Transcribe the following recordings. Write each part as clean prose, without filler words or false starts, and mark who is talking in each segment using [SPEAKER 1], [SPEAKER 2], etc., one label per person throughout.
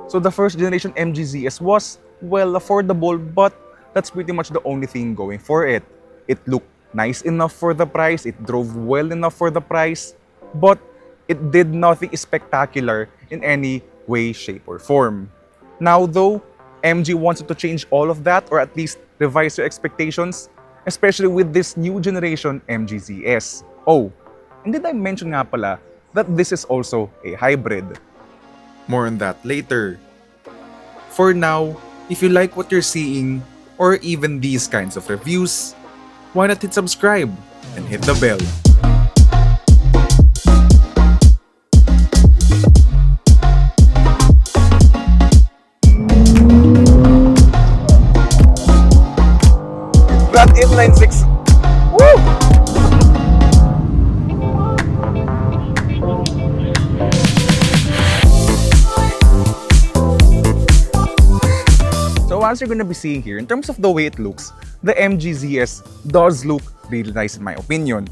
[SPEAKER 1] So the first generation MG ZS was, well, affordable, but that's pretty much the only thing going for it. It looked nice enough for the price, it drove well enough for the price, but it did nothing spectacular in any way, shape, or form. Now though, MG wants to change all of that, or at least revise your expectations, especially with this new generation MG ZS. Oh, and did I mention nga pala that this is also a hybrid? More on that later. For now, if you like what you're seeing, or even these kinds of reviews, why not hit subscribe and hit the bell? That inline six. Woo! So as you're gonna be seeing here, in terms of the way it looks, the MG ZS does look really nice in my opinion.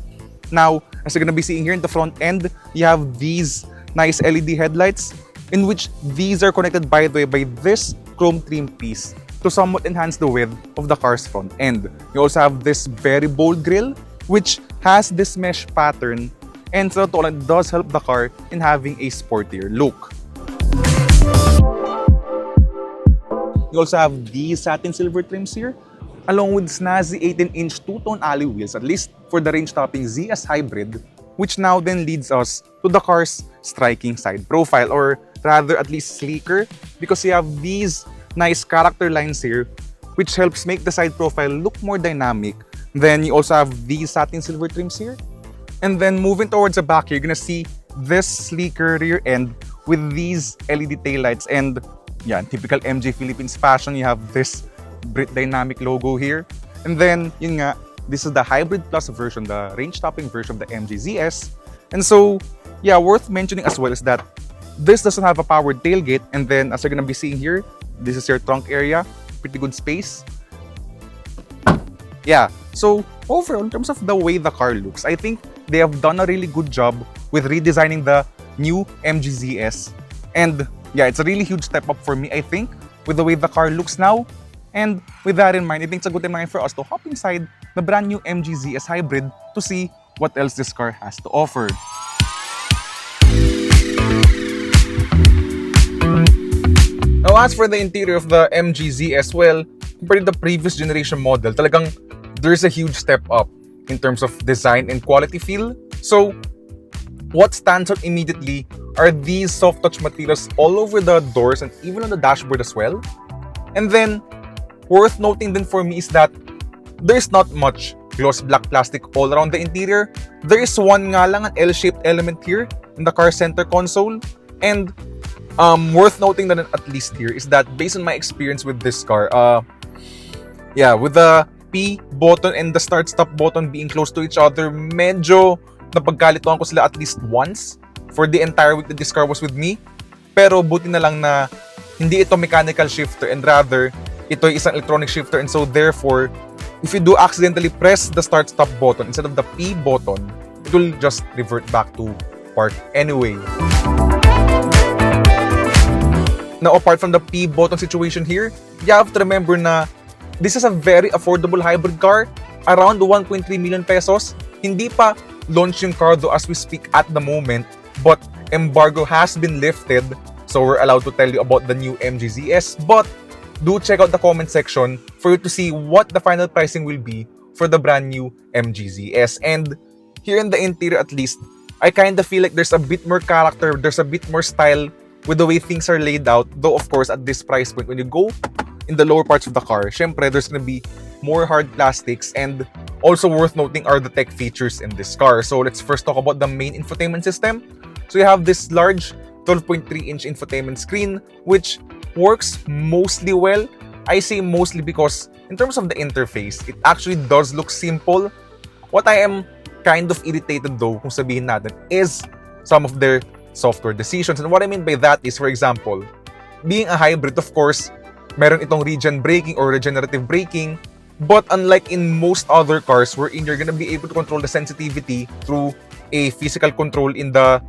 [SPEAKER 1] Now, as you're gonna be seeing here in the front end, you have these nice LED headlights, in which these are connected by the way by this chrome trim piece to somewhat enhance the width of the car's front end. You also have this very bold grille, which has this mesh pattern, and so it does help the car in having a sportier look. You also have these satin silver trims here, along with snazzy 18-inch two-tone alloy wheels, at least for the range-topping ZS Hybrid, which now then leads us to the car's striking side profile, or rather at least sleeker, because you have these nice character lines here, which helps make the side profile look more dynamic. Then you also have these satin silver trims here. And then moving towards the back, you're gonna see this sleeker rear end with these LED taillights, and yeah, in typical MG Philippines fashion, you have this Brit Dynamic logo here. And then, yun nga, this is the Hybrid Plus version, the range-topping version of the MG ZS. And so, yeah, worth mentioning as well is that this doesn't have a powered tailgate. And then, as you're gonna be seeing here, this is your trunk area, pretty good space. Yeah, so overall, in terms of the way the car looks, I think they have done a really good job with redesigning the new MG ZS. And yeah, it's a really huge step up for me, I think, with the way the car looks now. And with that in mind, I think it's a good time for us to hop inside the brand new MG ZS Hybrid to see what else this car has to offer. Now, as for the interior of the MG ZS, well, compared to the previous generation model, talagang there's a huge step up in terms of design and quality feel. So, what stands out immediately are these soft touch materials all over the doors and even on the dashboard as well. And then, worth noting then for me is that there's not much gloss black plastic all around the interior. There is one nga lang, an L-shaped element here in the car center console. And worth noting that at least here is that based on my experience with this car, yeah, with the P button and the start-stop button being close to each other, medyo napagkalituan ko sila at least once for the entire week that this car was with me. Pero buti na lang na hindi ito mechanical shifter and rather ito ay isang electronic shifter, and so therefore if you do accidentally press the start-stop button instead of the P button, it will just revert back to park anyway. Now, apart from the P button situation here, you have to remember na this is a very affordable hybrid car, around 1.3 million pesos. Hindi pa launch yung car though as we speak at the moment, but embargo has been lifted, so we're allowed to tell you about the new MG ZS. But do check out the comment section for you to see what the final pricing will be for the brand new MG ZS. And here in the interior at least, I kind of feel like there's a bit more character, there's a bit more style with the way things are laid out. Though of course at this price point, when you go in the lower parts of the car, syempre there's gonna be more hard plastics. And also worth noting are the tech features in this car. So let's first talk about the main infotainment system. So you have this large 12.3-inch infotainment screen, which works mostly well. I say mostly because in terms of the interface, it actually does look simple. What I am kind of irritated though, kung sabihin natin, is some of their software decisions. And what I mean by that is, for example, being a hybrid, of course, meron itong regen braking or regenerative braking. But unlike in most other cars wherein you're gonna be able to control the sensitivity through a physical control in the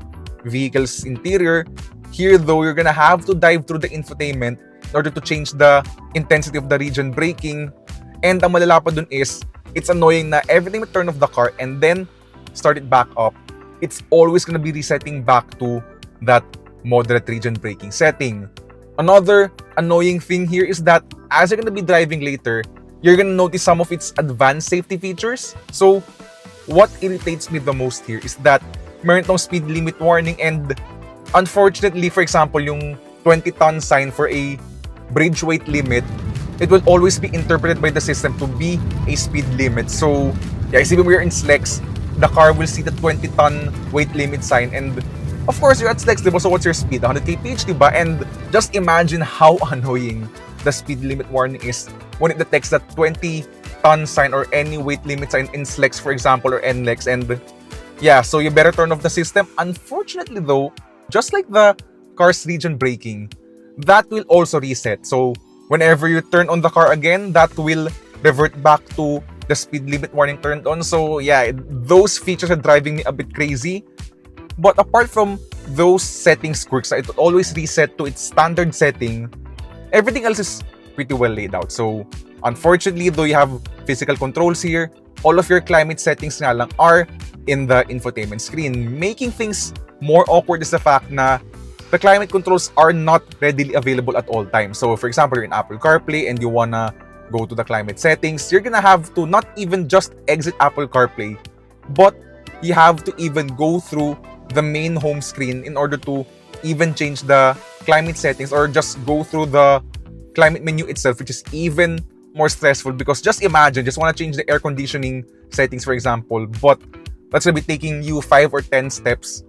[SPEAKER 1] vehicle's interior. Here though, you're gonna have to dive through the infotainment in order to change the intensity of the region braking. And ang malala pa dun is, it's annoying na every time you turn off the car and then start it back up, it's always gonna be resetting back to that moderate region braking setting. Another annoying thing here is that as you're gonna be driving later, you're gonna notice some of its advanced safety features. So, what irritates me the most here is that meron tong speed limit warning, and unfortunately, for example, yung 20-ton sign for a bridge weight limit, it will always be interpreted by the system to be a speed limit. So, yeah, isipin mo you're in Slex, the car will see the 20-ton weight limit sign, and of course, you're at Slex, diba? So what's your speed? 100 kph, diba? And just imagine how annoying the speed limit warning is when it detects that 20-ton sign or any weight limit sign in Slex, for example, or NLEX. And yeah, so you better turn off the system. Unfortunately though, just like the car's region braking, that will also reset. So whenever you turn on the car again, that will revert back to the speed limit warning turned on. So yeah, those features are driving me a bit crazy. But apart from those settings quirks, it will always reset to its standard setting. Everything else is pretty well laid out. So unfortunately, though you have physical controls here, all of your climate settings nga lang are in the infotainment screen. Making things more awkward is the fact na the climate controls are not readily available at all times. So for example, you're in Apple CarPlay and you wanna go to the climate settings, you're gonna have to not even just exit Apple CarPlay, but you have to even go through the main home screen in order to even change the climate settings, or just go through the climate menu itself, which is even more stressful because just imagine, just want to change the air conditioning settings, for example, but that's going to be taking you 5 or 10 steps.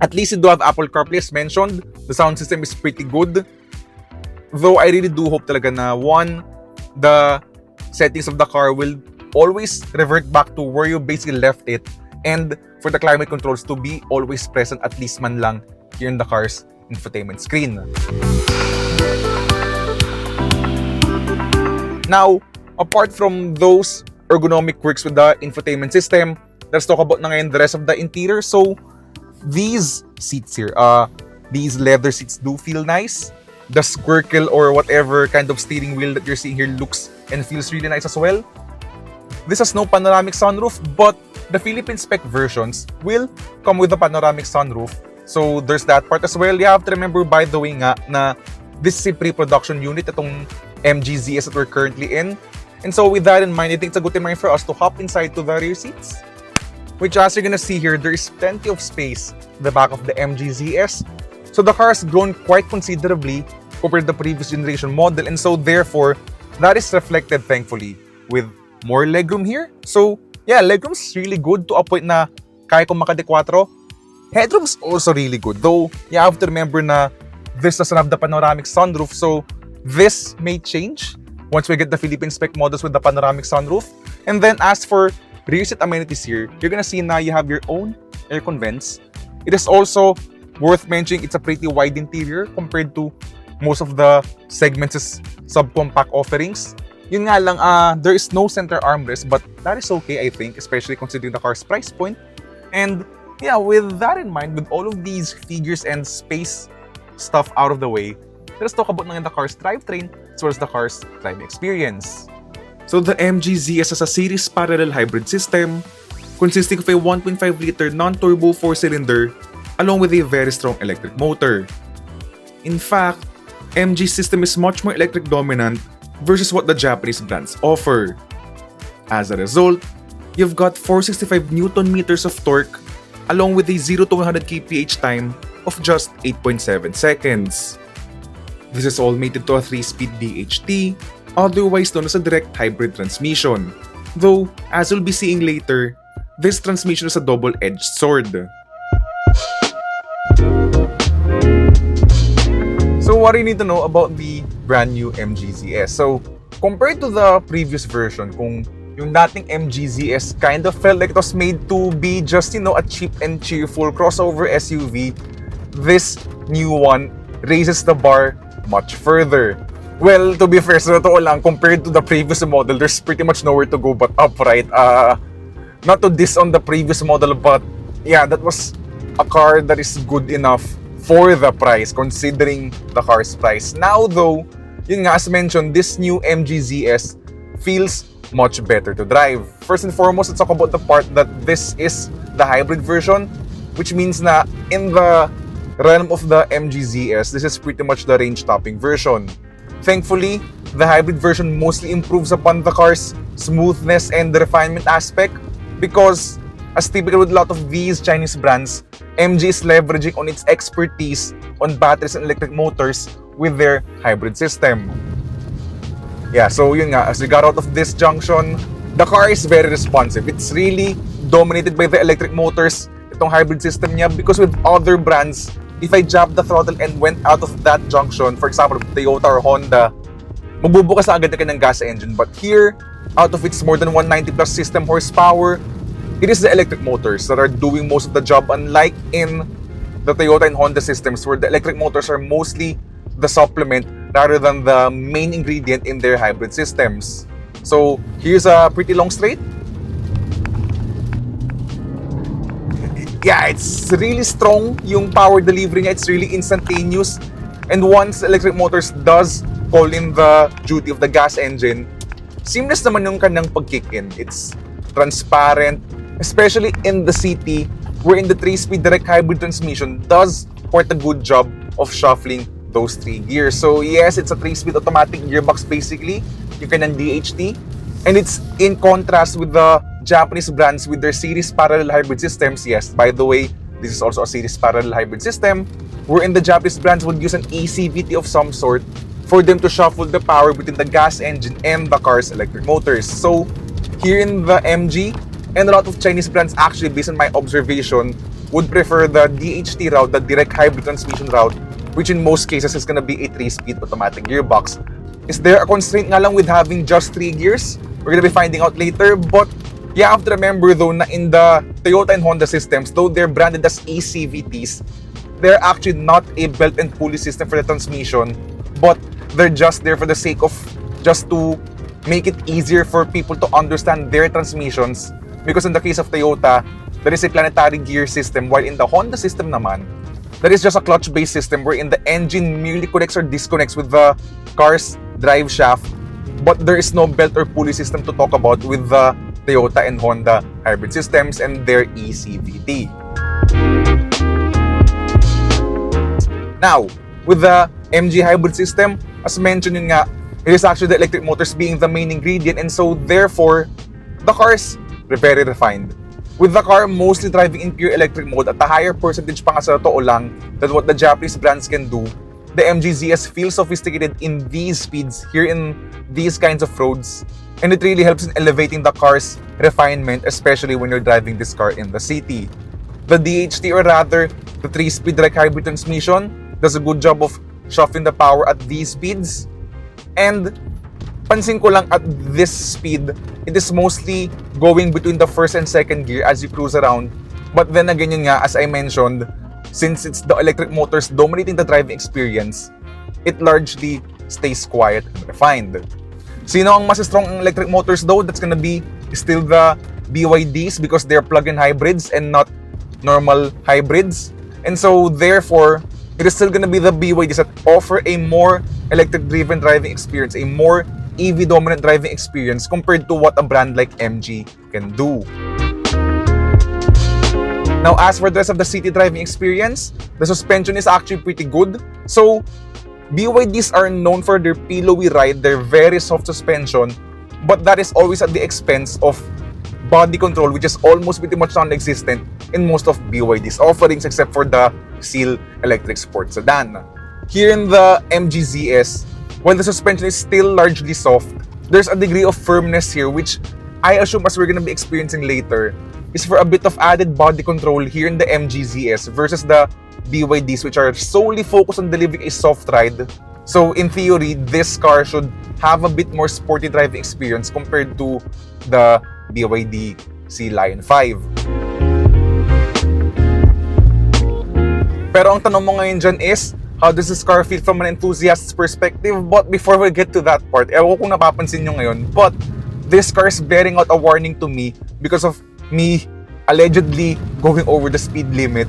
[SPEAKER 1] At least you do have Apple CarPlay as mentioned. The sound system is pretty good. Though I really do hope talaga na one, the settings of the car will always revert back to where you basically left it, and for the climate controls to be always present at least man lang here in the car's infotainment screen. Now, apart from those ergonomic quirks with the infotainment system, let's talk about na ngayon the rest of the interior. So, these seats here, these leather seats do feel nice. The squircle or whatever kind of steering wheel that you're seeing here looks and feels really nice as well. This has no panoramic sunroof, but the Philippine spec versions will come with a panoramic sunroof. So there's that part as well. You have to remember, by the way nga, na this is a pre-production unit, itong MGZS that we're currently in. And so with that in mind, I think it's a good time for us to hop inside to the rear seats. Which, as you're gonna see here, there is plenty of space in the back of the MGZS. So the car has grown quite considerably compared to the previous generation model, and so therefore, that is reflected thankfully with more legroom here. So yeah, legroom's really good to a point na kaya kong maka-4. Headroom's also really good, though you have to remember na this doesn't have the panoramic sunroof, so this may change once we get the Philippine spec models with the panoramic sunroof. And then as for rear seat amenities here, you're gonna see na you have your own aircon vents. It is also worth mentioning it's a pretty wide interior compared to most of the segments' subcompact offerings. Yun nga lang, there is no center armrest, but that is okay, I think, especially considering the car's price point. And yeah, with that in mind, with all of these figures and space stuff out of the way, let's talk about the car's drivetrain as well as the car's driving experience. So the MGZS has a series parallel hybrid system consisting of a 1.5-liter non-turbo 4-cylinder along with a very strong electric motor. In fact, MG's system is much more electric dominant versus what the Japanese brands offer. As a result, you've got 465 Newton meters of torque along with a 0 to 100 kph time of just 8.7 seconds. This is all mated to a 3-speed DHT, otherwise known as a direct hybrid transmission. Though, as you'll be seeing later, this transmission is a double-edged sword. So what do you need to know about the brand new MGZS? So compared to the previous version, kung yung dating MGZS kind of felt like it was made to be just, a cheap and cheerful crossover SUV, this new one raises the bar much further. Well, to be fair, sa totoo lang, compared to the previous model, there's pretty much nowhere to go but up, right? Not to diss on the previous model, but yeah, that was a car that is good enough for the price, considering the car's price. Now though, yun nga, as mentioned, this new MG ZS feels much better to drive. First and foremost, let's talk about the part that this is the hybrid version, which means na in the realm of the MG ZS, this is pretty much the range-topping version. Thankfully, the hybrid version mostly improves upon the car's smoothness and the refinement aspect because, as typical with a lot of these Chinese brands, MG is leveraging on its expertise on batteries and electric motors with their hybrid system. Yeah, so yun nga, as we got out of this junction, the car is very responsive. It's really dominated by the electric motors, itong hybrid system niya, because with other brands, if I jab the throttle and went out of that junction, for example, Toyota or Honda, magbubukas na agad na ng gas engine. But here, out of its more than 190 plus system horsepower, it is the electric motors that are doing most of the job, unlike in the Toyota and Honda systems where the electric motors are mostly the supplement rather than the main ingredient in their hybrid systems. So here's a pretty long straight. Yeah, it's really strong yung power delivery niya. It's really instantaneous. And once electric motors does call in the duty of the gas engine, seamless naman yung kanyang pag-kick in. It's transparent, especially in the city, wherein the 3-speed direct hybrid transmission does quite a good job of shuffling those 3 gears. So yes, it's a 3-speed automatic gearbox basically, yung kanyang DHT, and it's in contrast with the Japanese brands with their series parallel hybrid systems. Yes, by the way, this is also a series parallel hybrid system, wherein the Japanese brands would use an ECVT of some sort for them to shuffle the power between the gas engine and the car's electric motors. So here in the MG, and a lot of Chinese brands actually, based on my observation, would prefer the DHT route, the direct hybrid transmission route, which in most cases is gonna be a 3-speed automatic gearbox. Is there a constraint nga lang with having just 3 gears? We're gonna be finding out later, but you have to remember though na in the Toyota and Honda systems, though they're branded as ECVTs, they're actually not a belt and pulley system for the transmission, but they're just there for the sake of just to make it easier for people to understand their transmissions. Because in the case of Toyota, there is a planetary gear system, while in the Honda system naman, there is just a clutch-based system wherein the engine merely connects or disconnects with the car's drive shaft, but there is no belt or pulley system to talk about with the Toyota and Honda hybrid systems and their ECVT. Now, with the MG hybrid system, as mentioned yun nga, it is actually the electric motors being the main ingredient, and so therefore, the car is very refined. With the car mostly driving in pure electric mode at a higher percentage pa nga sa totoo lang than what the Japanese brands can do, the MG ZS feels sophisticated in these speeds, here in these kinds of roads, and it really helps in elevating the car's refinement, especially when you're driving this car in the city. The DHT, or rather, the 3-speed direct hybrid transmission, does a good job of shuffling the power at these speeds, and pansin ko lang at this speed, it is mostly going between the first and second gear as you cruise around. But then again yun nga, as I mentioned, since it's the electric motors dominating the driving experience, it largely stays quiet and refined. Sino ang mas strong electric motors though? That's gonna be still the BYDs because they're plug-in hybrids and not normal hybrids. And so therefore, it is still gonna be the BYDs that offer a more electric-driven driving experience, a more EV-dominant driving experience compared to what a brand like MG can do. Now, as for the rest of the city driving experience, the suspension is actually pretty good. So, BYDs are known for their pillowy ride, their very soft suspension, but that is always at the expense of body control, which is almost pretty much non-existent in most of BYD's offerings except for the Seal Electric Sport Sedan. Here in the MG ZS, while the suspension is still largely soft, there's a degree of firmness here, which I assume, as we're going to be experiencing later, is for a bit of added body control here in the MG ZS versus the BYDs, which are solely focused on delivering a soft ride. So in theory, this car should have a bit more sporty driving experience compared to the BYD Sealion 5. Pero ang tanong mo ngayon dyan is, how does this car feel from an enthusiast's perspective? But before we get to that part, ewan ko kung napapansin nyo ngayon, but this car is bearing out a warning to me because of me allegedly going over the speed limit.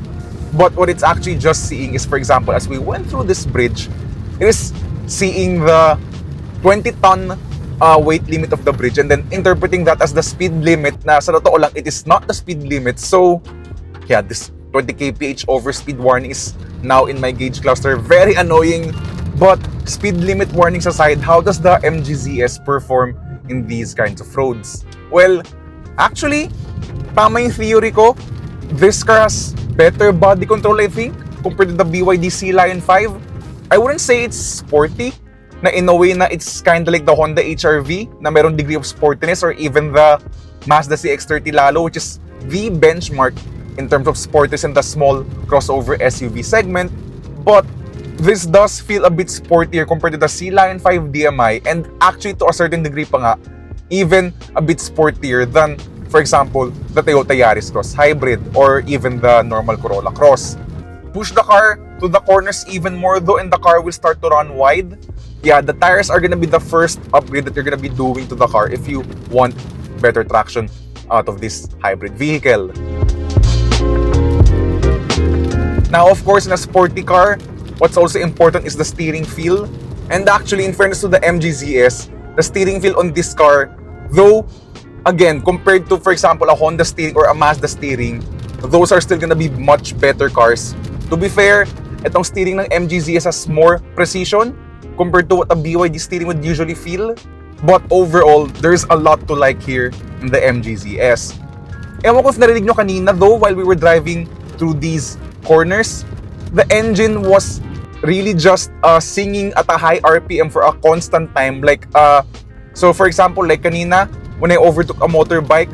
[SPEAKER 1] But what it's actually just seeing is, for example, as we went through this bridge, it is seeing the 20-ton weight limit of the bridge and then interpreting that as the speed limit na sa totoo lang, it is not the speed limit. So, yeah, this 20 kph over speed warning is now in my gauge cluster. Very annoying. But speed limit warnings aside, how does the MGZS perform in these kinds of roads? Well, actually, tama yung theory ko. This car has better body control, I think, compared to the BYD Sealion 5. I wouldn't say it's sporty, na in a way na it's kind of like the Honda HR-V, na meron degree of sportiness, or even the Mazda CX-30 lalo, which is the benchmark in terms of sportiness in the small crossover SUV segment. But this does feel a bit sportier compared to the Sealion 5 DMI, and actually to a certain degree pa nga, even a bit sportier than, for example, the Toyota Yaris Cross Hybrid or even the normal Corolla Cross. Push the car to the corners even more though, and the car will start to run wide. Yeah, the tires are gonna be the first upgrade that you're gonna be doing to the car if you want better traction out of this hybrid vehicle. Now, of course, in a sporty car, what's also important is the steering feel. And actually, in fairness to the MGZS, the steering feel on this car, though, again, compared to, for example, a Honda steering or a Mazda steering, those are still gonna be much better cars. To be fair, itong steering ng MGZS has more precision compared to what a BYD steering would usually feel. But overall, there's a lot to like here in the MGZS. Ewan ko if narinig nyo kanina though, while we were driving through these corners, the engine was really just singing at a high RPM for a constant time. Like, so for example, like kanina, when I overtook a motorbike,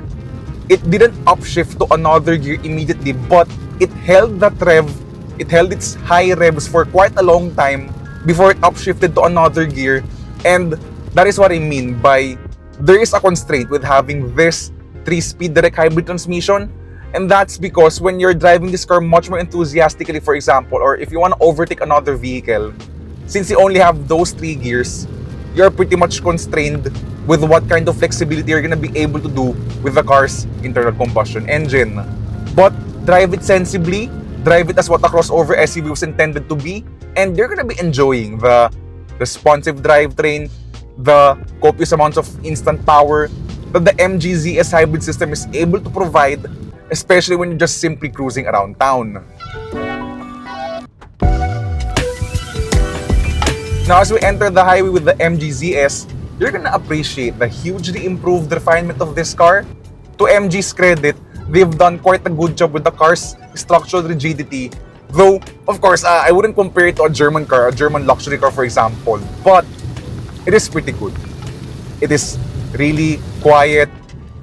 [SPEAKER 1] it didn't upshift to another gear immediately, but it held that rev, it held its high revs for quite a long time before it upshifted to another gear. And that is what I mean by there is a constraint with having this 3-speed direct hybrid transmission. And that's because when you're driving this car much more enthusiastically, for example, or if you want to overtake another vehicle, since you only have those 3 gears, you're pretty much constrained with what kind of flexibility you're gonna be able to do with the car's internal combustion engine. But drive it sensibly, drive it as what a crossover SUV was intended to be, and you're gonna be enjoying the responsive drivetrain, the copious amounts of instant power that the MGZS hybrid system is able to provide, especially when you're just simply cruising around town. Now, as we enter the highway with the MGZS, you're gonna appreciate the hugely improved refinement of this car. To MG's credit, they've done quite a good job with the car's structural rigidity. Though, of course, I wouldn't compare it to a German car, a German luxury car, for example. But it is pretty good. It is really quiet.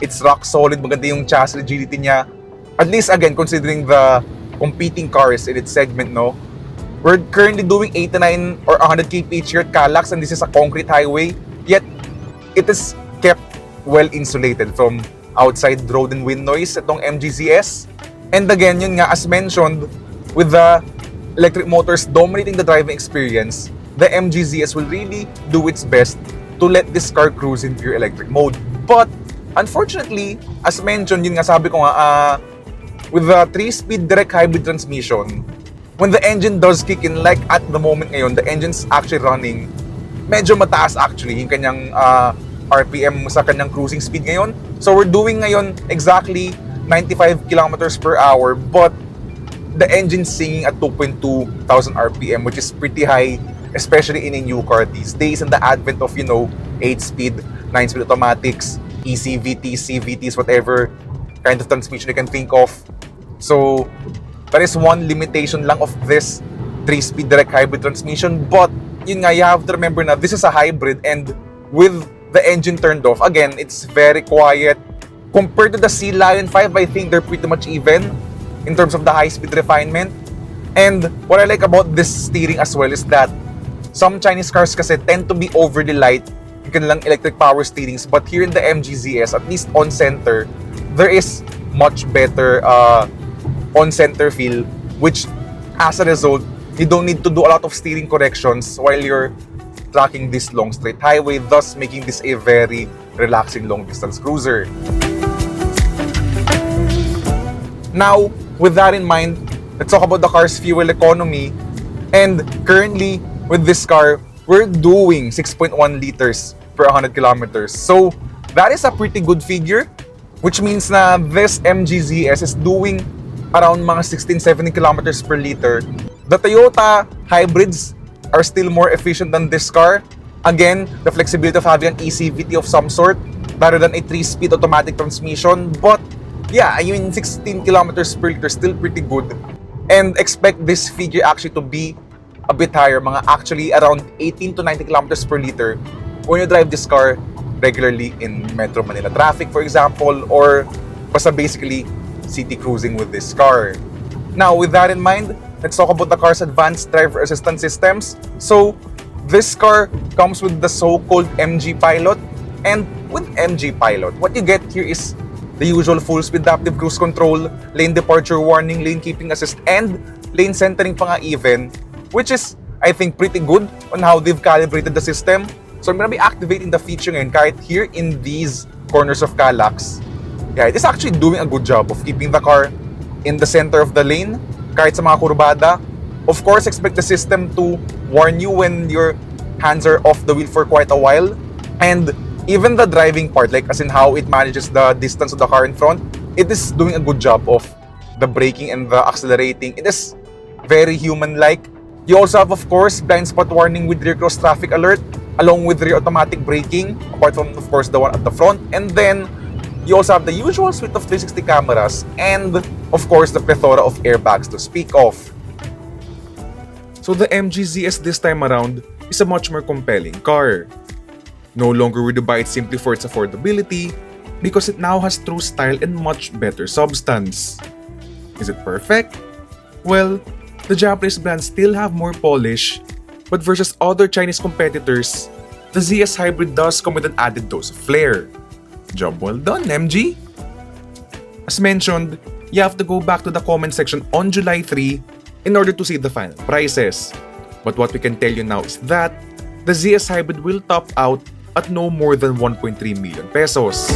[SPEAKER 1] It's rock solid. Maganda yung chassis rigidity niya. At least, again, considering the competing cars in its segment, no? We're currently doing 89 or 100 kph here at Calax, and this is a concrete highway. Yet, it is kept well insulated from outside road and wind noise itong MGZS. And again, yun nga, as mentioned, with the electric motors dominating the driving experience, the MGZS will really do its best to let this car cruise in pure electric mode. But, unfortunately, as mentioned, yun nga sabi ko nga, with the 3-speed direct hybrid transmission, when the engine does kick in, like at the moment ngayon, the engine's actually running, medyo mataas actually yung kanyang RPM sa kanyang cruising speed ngayon. So we're doing ngayon exactly 95 kilometers per hour, but the engine's singing at 2,200 RPM, which is pretty high, especially in a new car these days, and the advent of, 8-speed, 9-speed automatics, ECVTs, CVTs, whatever kind of transmission you can think of. So that is one limitation lang of this 3-speed direct hybrid transmission. But yun nga, you have to remember na this is a hybrid, and with the engine turned off, again, it's very quiet. Compared to the Sealion 5, I think they're pretty much even in terms of the high-speed refinement. And what I like about this steering as well is that some Chinese cars kasi tend to be overly light, yung kanilang electric power steerings. But here in the MGZS, at least on-center, there is much better on-center feel, which as a result, you don't need to do a lot of steering corrections while you're tracking this long straight highway, thus making this a very relaxing long-distance cruiser. Now, with that in mind, let's talk about the car's fuel economy. And currently, with this car, we're doing 6.1 liters per 100 kilometers. So, that is a pretty good figure, which means na this MGZS is doing around mga 16-17 kilometers per liter. The Toyota hybrids are still more efficient than this car. Again, the flexibility of having an ECVT of some sort rather than a 3-speed automatic transmission. But yeah, I mean 16 kilometers per liter still pretty good. And expect this figure actually to be a bit higher, mga actually around 18 to 90 kilometers per liter when you drive this car regularly in Metro Manila traffic, for example, or basta basically city cruising with this car. Now, with that in mind, let's talk about the car's advanced driver assistance systems. So, this car comes with the so-called MG Pilot. And with MG Pilot, what you get here is the usual full-speed adaptive cruise control, lane departure warning, lane keeping assist, and lane centering pa nga even, which is, I think, pretty good on how they've calibrated the system. So I'm gonna be activating the feature ngayon kahit here in these corners of Calax. Yeah, it is actually doing a good job of keeping the car in the center of the lane, kahit sa mga kurbada. Of course, expect the system to warn you when your hands are off the wheel for quite a while. And even the driving part, like as in how it manages the distance of the car in front, it is doing a good job of the braking and the accelerating. It is very human-like. You also have, of course, blind spot warning with rear cross traffic alert, along with rear automatic braking, apart from, of course, the one at the front. And then, you also have the usual suite of 360 cameras and, of course, the plethora of airbags to speak of. So the MGZS this time around is a much more compelling car. No longer would you buy it simply for its affordability, because it now has true style and much better substance. Is it perfect? Well, the Japanese brands still have more polish, but versus other Chinese competitors, the ZS Hybrid does come with an added dose of flair. Job well done, MG! As mentioned, you have to go back to the comment section on July 3 in order to see the final prices. But what we can tell you now is that the ZS Hybrid will top out at no more than 1.3 million pesos.